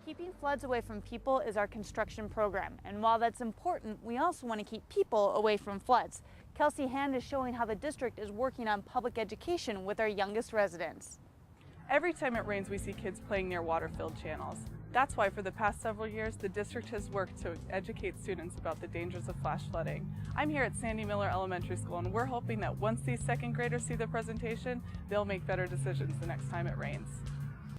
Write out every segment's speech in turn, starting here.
Keeping floods away from people is our construction program, and while that's important, we also want to keep people away from floods. Kelsey Hand is showing how the district is working on public education with our youngest residents. Every time it rains, we see kids playing near water-filled channels. That's why for the past several years, the district has worked to educate students about the dangers of flash flooding. I'm here at Sandy Miller Elementary School, and we're hoping that once these second graders see the presentation, they'll make better decisions the next time it rains.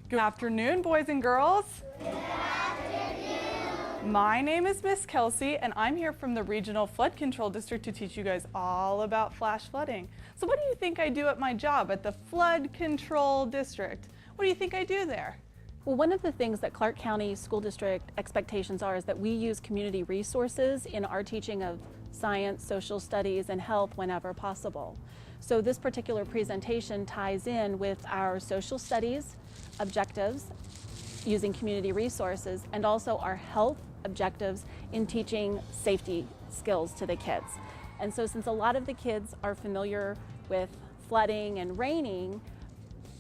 Good afternoon, boys and girls. Good afternoon. My name is Miss Kelsey, and I'm here from the Regional Flood Control District to teach you guys all about flash flooding. So what do you think I do at my job at the Flood Control District? What do you think I do there? Well, one of the things that Clark County School District expectations are is that we use community resources in our teaching of science, social studies, and health whenever possible. So this particular presentation ties in with our social studies objectives using community resources and also our health objectives in teaching safety skills to the kids. And so since a lot of the kids are familiar with flooding and raining,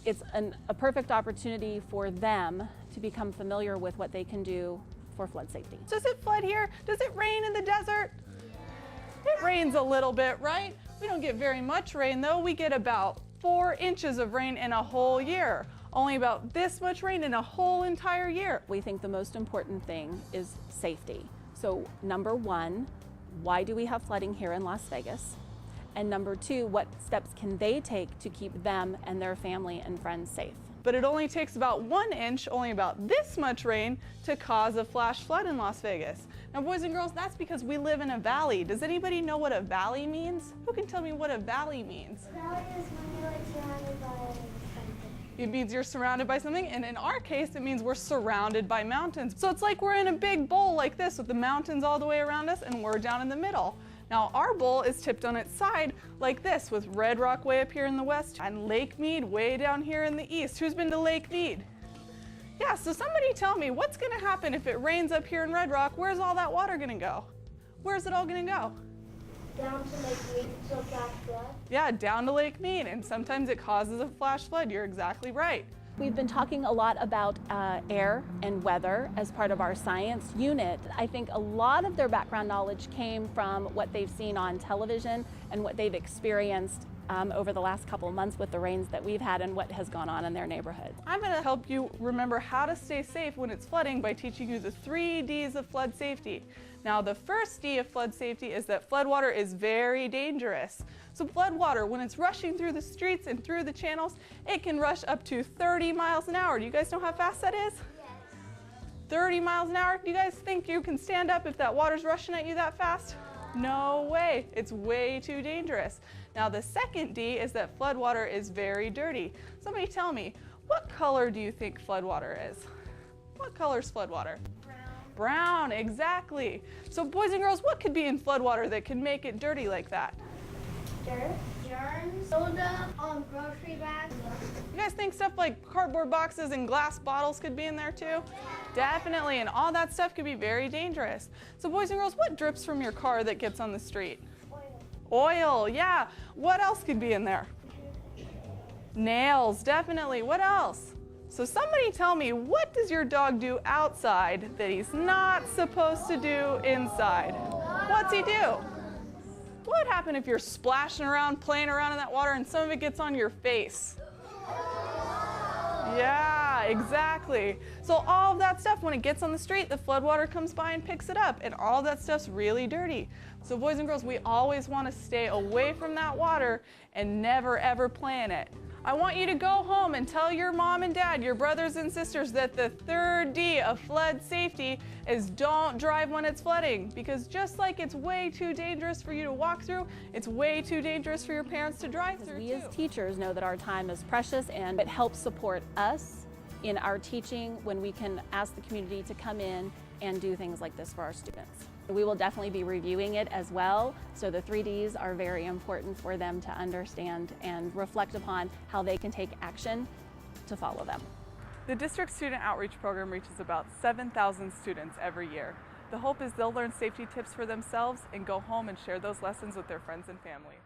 it's a perfect opportunity for them to become familiar with what they can do for flood safety. Does it flood here? Does it rain in the desert? It rains a little bit, right? We don't get very much rain though. We get about 4 inches of rain in a whole year. Only about this much rain in a whole entire year. We think the most important thing is safety. So number one, why do we have flooding here in Las Vegas? And number two, what steps can they take to keep them and their family and friends safe? But it only takes about 1 inch, only about this much rain, to cause a flash flood in Las Vegas. Now, boys and girls, that's because we live in a valley. Does anybody know what a valley means? Who can tell me what a valley means? Valley is when you're surrounded by something. It means you're surrounded by something, and in our case, it means we're surrounded by mountains. So it's like we're in a big bowl like this with the mountains all the way around us, and we're down in the middle. Now, our bowl is tipped on its side like this, with Red Rock way up here in the west and Lake Mead way down here in the east. Who's been to Lake Mead? Yeah, so somebody tell me, what's gonna happen if it rains up here in Red Rock? Where's all that water gonna go? Where's it all gonna go? Down to Lake Mead to a flash flood. Yeah, down to Lake Mead, and sometimes it causes a flash flood. You're exactly right. We've been talking a lot about air and weather as part of our science unit. I think a lot of their background knowledge came from what they've seen on television and what they've experienced over the last couple of months with the rains that we've had and what has gone on in their neighborhood. I'm going to help you remember how to stay safe when it's flooding by teaching you the 3 Ds of flood safety. Now, the first D of flood safety is that floodwater is very dangerous. So floodwater, when it's rushing through the streets and through the channels, it can rush up to 30 miles an hour. Do you guys know how fast that is? Yes. 30 miles an hour? Do you guys think you can stand up if that water's rushing at you that fast? No way. It's way too dangerous. Now, the second D is that floodwater is very dirty. Somebody tell me, what color do you think floodwater is? What color is floodwater? Brown, exactly. So boys and girls, what could be in floodwater that can make it dirty like that? Dirt, germs, soda, grocery bags. You guys think stuff like cardboard boxes and glass bottles could be in there too? Definitely, and all that stuff could be very dangerous. So boys and girls, what drips from your car that gets on the street? Oil, yeah. What else could be in there? Nails, definitely. What else? So somebody tell me, what does your dog do outside that he's not supposed to do inside? What's he do? What would happen if you're splashing around, playing around in that water, and some of it gets on your face? Yeah, exactly. So all of that stuff, when it gets on the street, the floodwater comes by and picks it up, and all that stuff's really dirty. So boys and girls, we always want to stay away from that water and never ever play in it. I want you to go home and tell your mom and dad, your brothers and sisters, that the third D of flood safety is don't drive when it's flooding. Because just like it's way too dangerous for you to walk through, it's way too dangerous for your parents to drive through We too. as teachers know that our time is precious, and it helps support us in our teaching when we can ask the community to come in and do things like this for our students. We will definitely be reviewing it as well, so the 3 Ds are very important for them to understand and reflect upon how they can take action to follow them. The district student outreach program reaches about 7,000 students every year. The hope is they'll learn safety tips for themselves and go home and share those lessons with their friends and family.